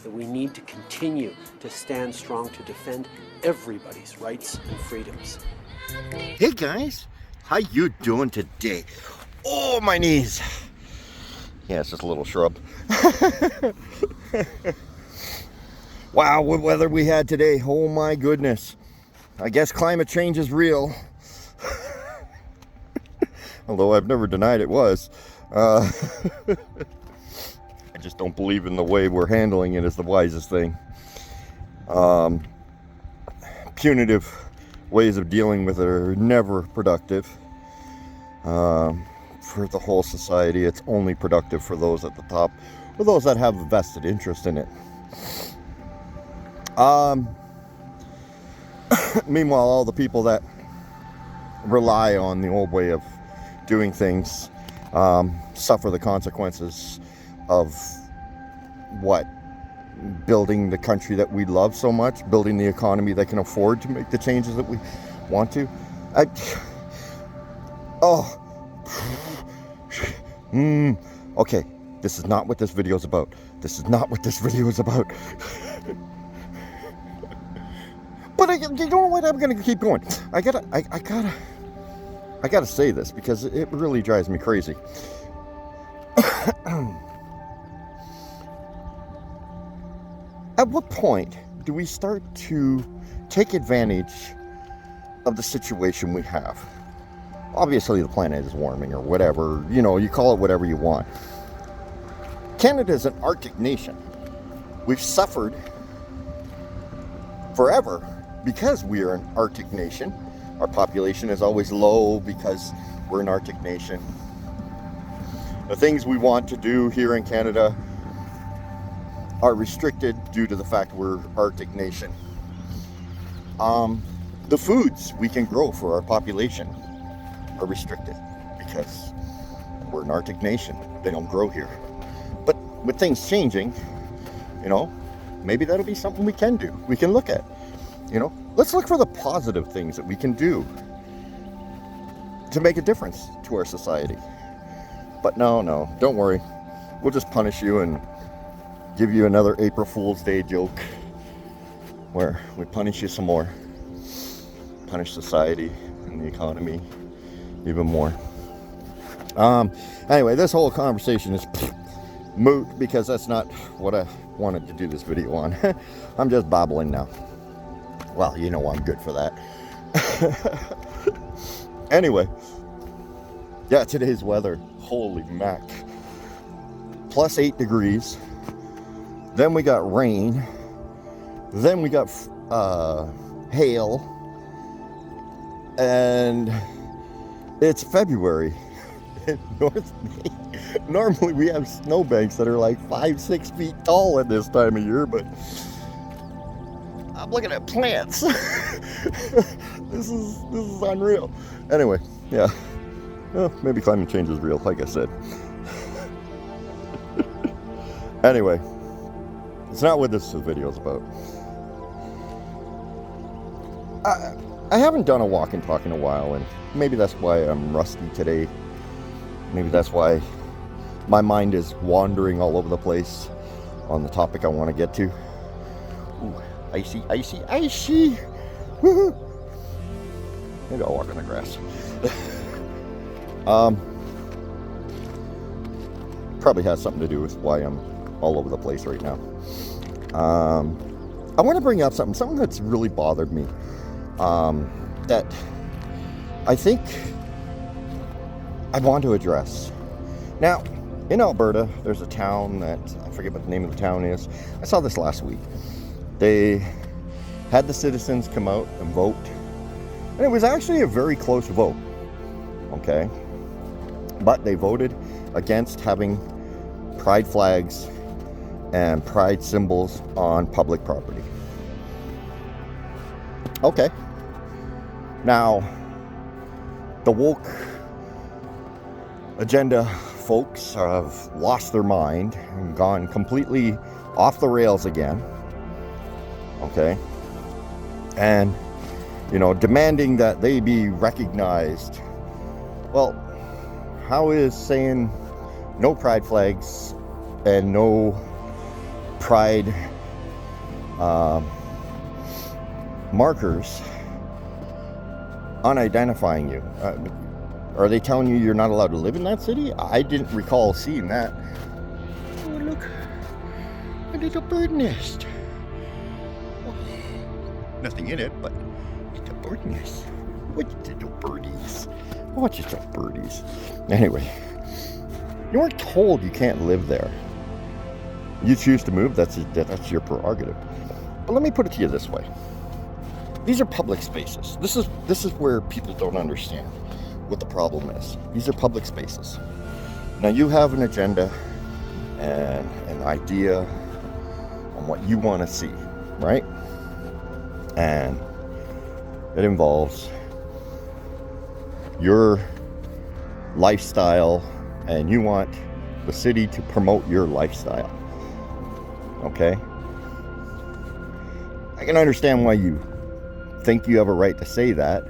that we need to continue to stand strong to defend everybody's rights and freedoms. Hey guys, how you doing today? Oh, my knees. Yeah, it's just a little shrub. Wow, what weather we had today. Oh my goodness. I guess climate change is real. Although I've never denied it was. I just don't believe in the way we're handling it as the wisest thing. Punitive ways of dealing with it are never productive. For the whole society, it's only productive for those at the top, or those that have a vested interest in it. Meanwhile, all the people that rely on the old way of doing things suffer the consequences of what? Building the country that we love so much, building the economy that can afford to make the changes that we want to. Okay, this is not what this video is about. This is not what this video is about. But you know what? I'm gonna keep going. I gotta say this because it really drives me crazy. At what point do we start to take advantage of the situation we have? Obviously, the planet is warming or whatever. You know, you call it whatever you want. Canada is an Arctic nation. We've suffered forever because we are an Arctic nation. Our population is always low because we're an Arctic nation. The things we want to do here in Canada are restricted due to the fact we're Arctic nation. The foods we can grow for our population are restricted because we're an Arctic nation. They don't grow here. But with things changing, you know, maybe that'll be something we can do. We can look at, you know, let's look for the positive things that we can do to make a difference to our society. But no, don't worry. We'll just punish you and give you another April Fool's Day joke where we punish you some more. Punish society and the economy even more. Anyway, this whole conversation is moot because that's not what I wanted to do this video on. I'm just babbling now. Well, you know I'm good for that. Anyway, yeah, today's weather, holy mac. Plus 8 degrees. Then we got rain. Then we got hail. And it's February in North Maine. Normally we have snowbanks that are like 5-6 feet tall at this time of year, but I'm looking at plants. This is unreal. Anyway, yeah. Well, maybe climate change is real, like I said. Anyway, it's not what this video is about. I haven't done a walk and talk in a while, and maybe that's why I'm rusty today. Maybe that's why my mind is wandering all over the place on the topic I want to get to. Ooh, icy, icy, icy! Woohoo! Maybe I'll walk on the grass. Probably has something to do with why I'm all over the place right now. I want to bring up something that's really bothered me. That I think I want to address. Now, in Alberta, there's a town that, I forget what the name of the town is. I saw this last week. They had the citizens come out and vote. And it was actually a very close vote. Okay? But they voted against having pride flags and pride symbols on public property. Okay. Now, the woke agenda folks have lost their mind and gone completely off the rails again. Okay. And, you know, demanding that they be recognized. Well, how is saying no pride flags and no pride markers unidentifying you. Are they telling you you're not allowed to live in that city? I didn't recall seeing that. Oh, look. A little bird nest. Oh, nothing in it, but it's a bird nest. What little birdies? What just little birdies? Anyway, you weren't told you can't live there. You choose to move, that's your prerogative. But let me put it to you this way. These are public spaces. This is where people don't understand what the problem is. These are public spaces. Now you have an agenda and an idea on what you want to see, right? And it involves your lifestyle, and you want the city to promote your lifestyle. Okay? I can understand why you think you have a right to say that,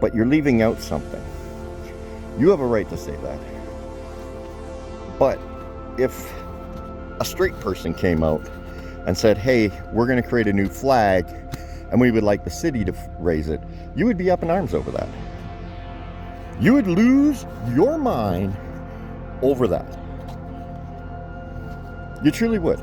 but you're leaving out something. You have a right to say that. But if a straight person came out and said, hey, we're going to create a new flag and we would like the city to raise it, you would be up in arms over that. You would lose your mind over that. You truly would.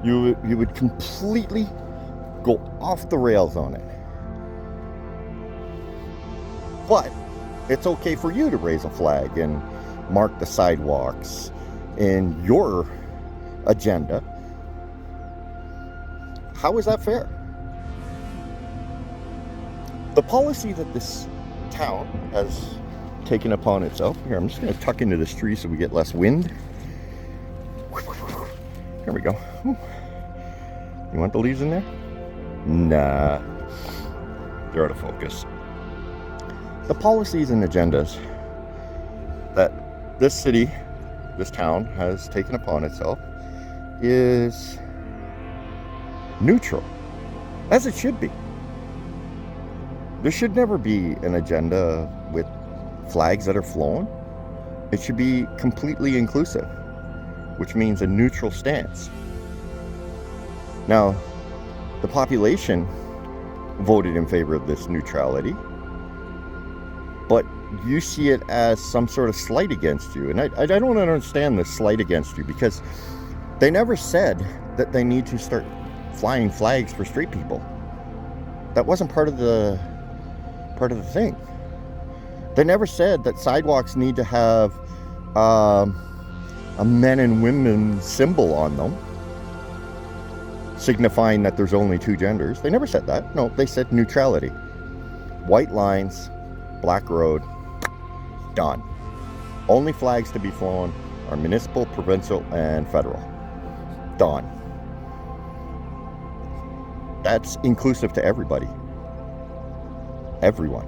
You would completely go off the rails on it. But it's okay for you to raise a flag and mark the sidewalks in your agenda. How is that fair? The policy that this town has taken upon itself. Here, I'm just going to tuck into this tree so we get less wind. There we go. Ooh. You want the leaves in there? Nah. They're out of focus. The policies and agendas that this city, this town has taken upon itself is neutral, as it should be. There should never be an agenda with flags that are flown. It should be completely inclusive, which means a neutral stance. Now, the population voted in favor of this neutrality, but you see it as some sort of slight against you. And I don't understand the slight against you, because they never said that they need to start flying flags for straight people. That wasn't part of the thing. They never said that sidewalks need to have a men and women symbol on them, signifying that there's only two genders. They never said that. No, they said neutrality. White lines, black road, done. Only flags to be flown are municipal, provincial, and federal. Done. That's inclusive to everybody. Everyone.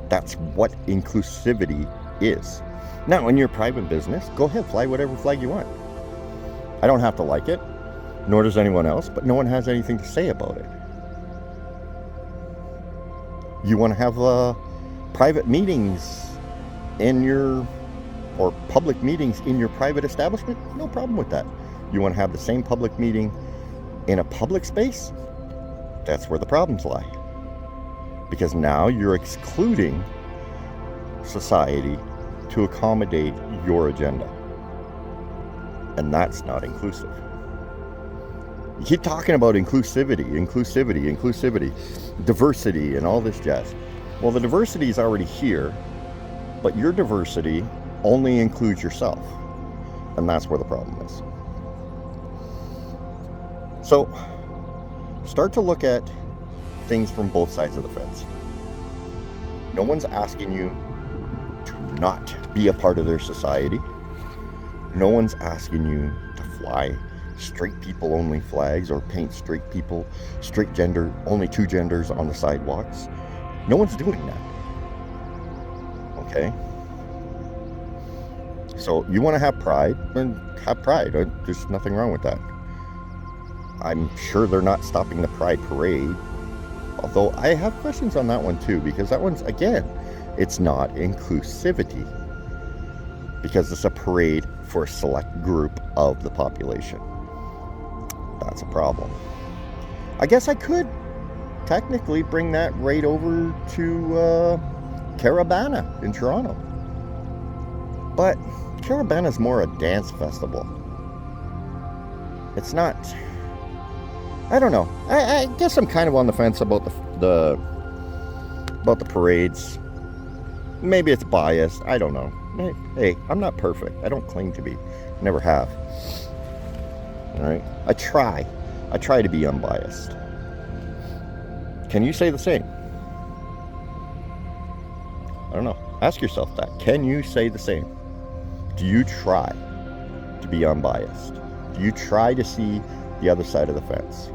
That's what inclusivity is. Now, in your private business, go ahead, fly whatever flag you want. I don't have to like it, nor does anyone else, but no one has anything to say about it. You want to have private meetings or public meetings in your private establishment? No problem with that. You want to have the same public meeting in a public space? That's where the problems lie. Because now you're excluding society to accommodate your agenda. And that's not inclusive. You keep talking about inclusivity, diversity, and all this jazz. Well, the diversity is already here, but your diversity only includes yourself. And that's where the problem is. So, start to look at things from both sides of the fence. No one's asking you to not be a part of their society. No one's asking you to fly straight people only flags or paint straight people, straight gender, only two genders on the sidewalks. No one's doing that. Okay? So you want to have pride, then have pride. There's nothing wrong with that. I'm sure they're not stopping the Pride Parade. Although I have questions on that one too, because that one's, again, it's not inclusivity. Because it's a parade for a select group of the population. that's a problem. I guess I could technically bring that right over to Caravana in Toronto. But Caravana's more a dance festival. It's not... I don't know. I guess I'm kind of on the fence about the parades. Maybe it's biased. I don't know. Hey, I'm not perfect. I don't claim to be. Never have. All right. I try to be unbiased. Can you say the same? I don't know. Ask yourself that. Can you say the same? Do you try to be unbiased? Do you try to see the other side of the fence?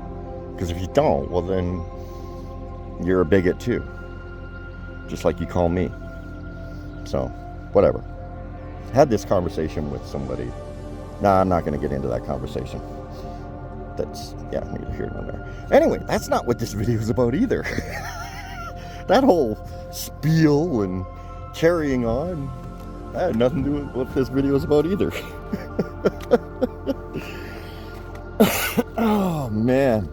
Because if you don't, well then you're a bigot too. Just like you call me. So, whatever. I had this conversation with somebody. Nah, I'm not going to get into that conversation. That's, yeah, neither here nor there. Anyway, that's not what this video is about either. That whole spiel and carrying on, that had nothing to do with what this video is about either. Oh, man.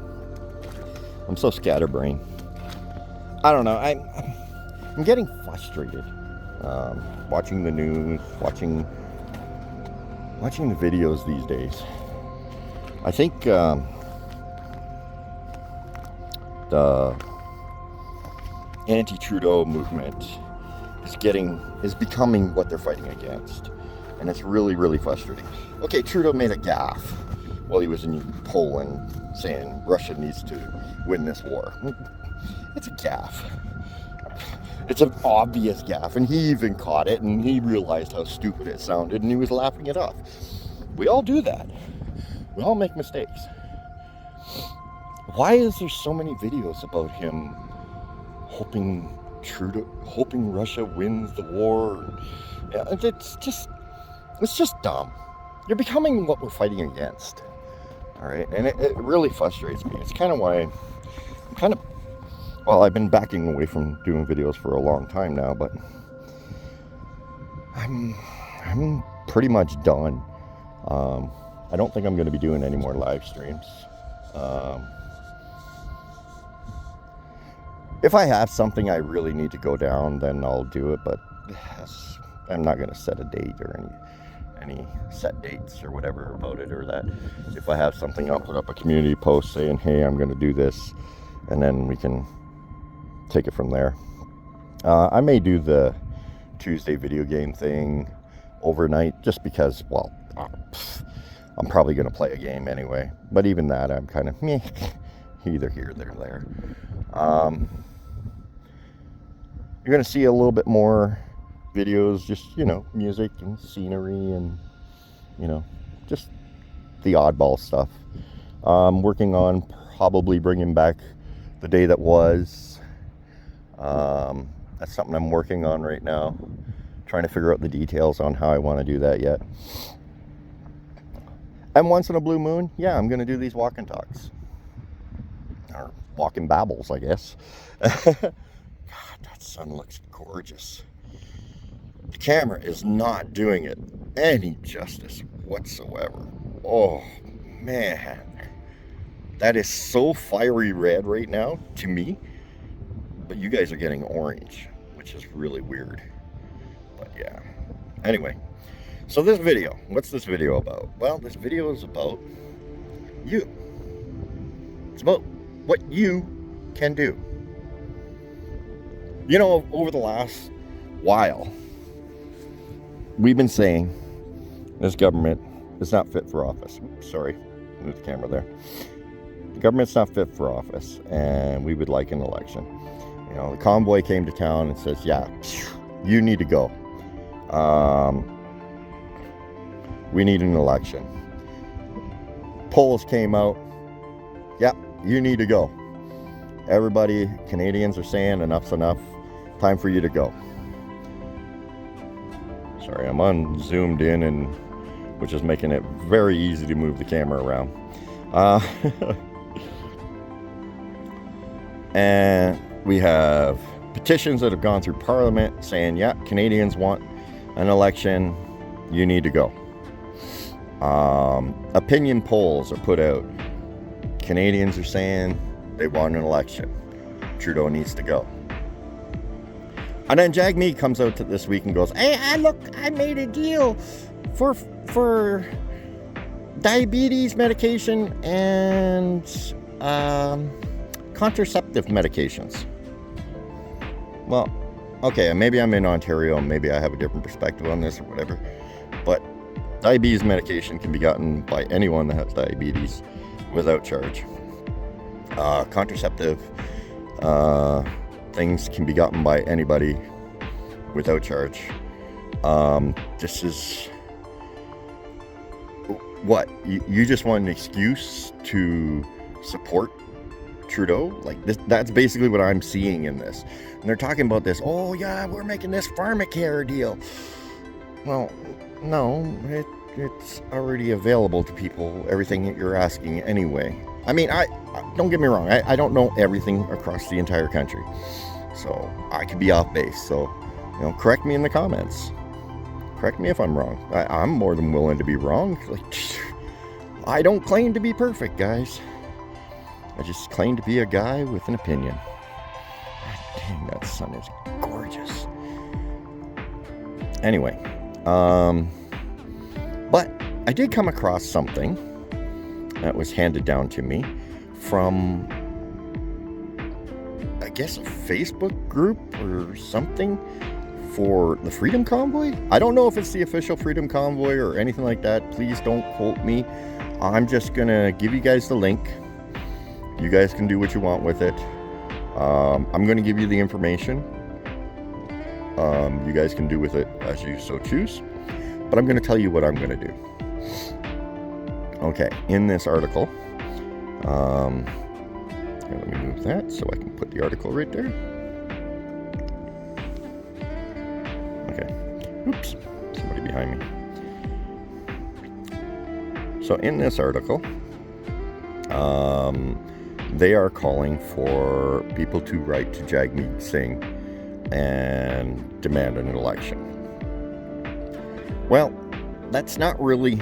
I'm so scatterbrained. I don't know. I'm getting frustrated. Watching the news, watching the videos these days. I think the anti-Trudeau movement is becoming what they're fighting against, and it's really, really frustrating. Okay, Trudeau made a gaffe while he was in Poland, saying Russia needs to win this war. It's a gaffe. It's an obvious gaffe, and he even caught it, and he realized how stupid it sounded, and he was laughing it off. We all do that. We all make mistakes. Why is there so many videos about him hoping Russia wins the war? It's just dumb. You're becoming what we're fighting against. All right, and it really frustrates me. It's kind of why I've been backing away from doing videos for a long time now, but I'm pretty much done. I don't think I'm going to be doing any more live streams. If I have something I really need to go down, then I'll do it, but I'm not going to set a date or any set dates or whatever about it, or that if I have something, I'll put up a community post saying, hey, I'm going to do this, and then we can take it from there. I may do the Tuesday video game thing overnight just because, well, I'm probably going to play a game anyway, but even that I'm kind of meh, either here or there. You're going to see a little bit more videos, just, music and scenery and, just the oddball stuff. I'm working on probably bringing back The Day That Was. That's something I'm working on right now. Trying to figure out the details on how I want to do that yet. And once in a blue moon, yeah, I'm going to do these walk and talks. Or walk and babbles, I guess. God, that sun looks gorgeous. The camera is not doing it any justice whatsoever. Oh, man. That is so fiery red right now to me. But you guys are getting orange, which is really weird. But yeah. Anyway. So this video, what's this video about? Well, this video is about you. It's about what you can do. Over the last while, we've been saying this government is not fit for office. Sorry, move the camera there. The government's not fit for office, and we would like an election. The convoy came to town and says, yeah, you need to go. We need an election. Polls came out. Yeah, you need to go. Everybody, Canadians are saying enough's enough. Time for you to go. Sorry, I'm unzoomed in, and which is making it very easy to move the camera around. And we have petitions that have gone through Parliament saying, yeah, Canadians want an election. You need to go. Opinion polls are put out Canadians are saying they want an election. Trudeau needs to go. And then Jagmeet comes out this week and goes, hey, I made a deal for diabetes medication and contraceptive medications. Well, okay, maybe I'm in Ontario, maybe I have a different perspective on this or whatever, but diabetes medication can be gotten by anyone that has diabetes without charge. Contraceptive things can be gotten by anybody without charge. This is what you just want an excuse to support Trudeau? Like this, that's basically what I'm seeing in this. And they're talking about this, oh yeah, we're making this pharmacare deal. Well, no, it's already available to people, everything that you're asking anyway. I mean, I don't get me wrong, I don't know everything across the entire country, so I could be off base. So, you know, correct me in the comments. Correct me if I'm wrong. I'm more than willing to be wrong. Like, I don't claim to be perfect, guys. I just claim to be a guy with an opinion. God dang, that sun is gorgeous. Anyway, but I did come across something that was handed down to me from, I guess, a Facebook group or something for the Freedom Convoy. I don't know if it's the official Freedom Convoy or anything like that. Please don't quote me. I'm just gonna give you guys the link. You guys can do what you want with it. I'm gonna give you the information. You guys can do with it as you so choose. But I'm gonna tell you what I'm gonna do. Okay, in this article, here, let me move that so I can put the article right there. Okay, oops, somebody behind me. So in this article, they are calling for people to write to Jagmeet Singh and demand an election. Well, that's not really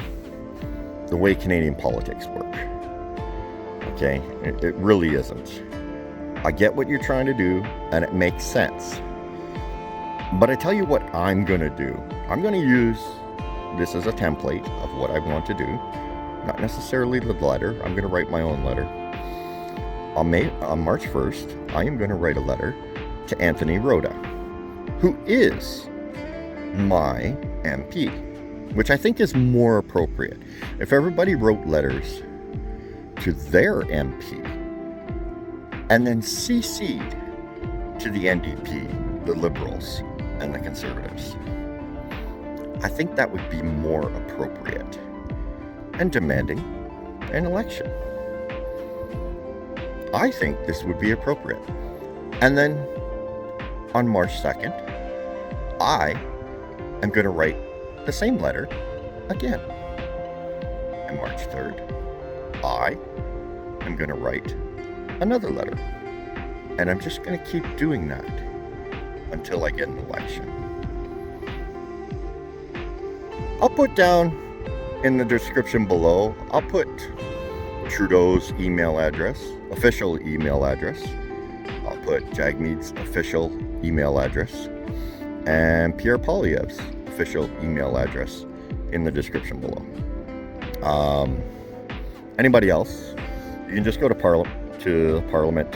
the way Canadian politics work. Okay, it really isn't. I get what you're trying to do, and it makes sense. But I tell you what I'm going to do. I'm going to use this as a template of what I want to do. Not necessarily the letter. I'm going to write my own letter. On March 1st, I am going to write a letter to Anthony Rhoda, who is my MP, which I think is more appropriate. If everybody wrote letters to their MP and then CC'd to the NDP, the Liberals, and the Conservatives, I think that would be more appropriate and demanding an election. I think this would be appropriate. And then on March 2nd, I am going to write the same letter again. And March 3rd, I am going to write another letter. And I'm just going to keep doing that until I get an election. I'll put down in the description below, I'll put Trudeau's email address, official email address. I'll put Jagmeet's official email address and Pierre Poilievre's official email address in the description below. Anybody else, you can just go to the Parliament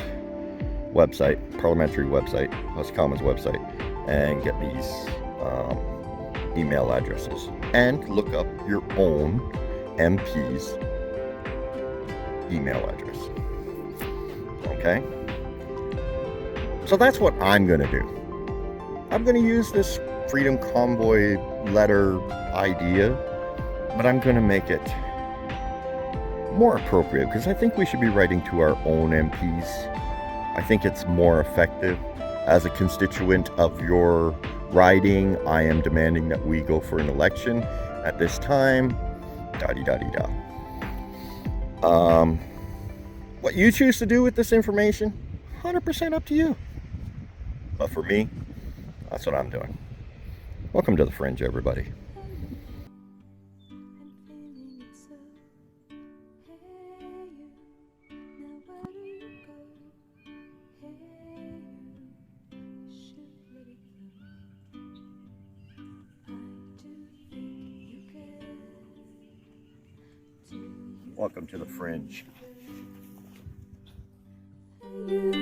website, parliamentary website, House of Commons website, and get these email addresses and look up your own MP's email address. Okay? So that's what I'm going to do. I'm going to use this Freedom Convoy letter idea, but I'm going to make it more appropriate because I think we should be writing to our own MPs. I think it's more effective. As a constituent of your riding, I am demanding that we go for an election at this time. Da-de-da-de-da. What you choose to do with this information, 100% up to you. But for me, that's what I'm doing. Welcome to the Fringe, everybody. Welcome to the fringe. You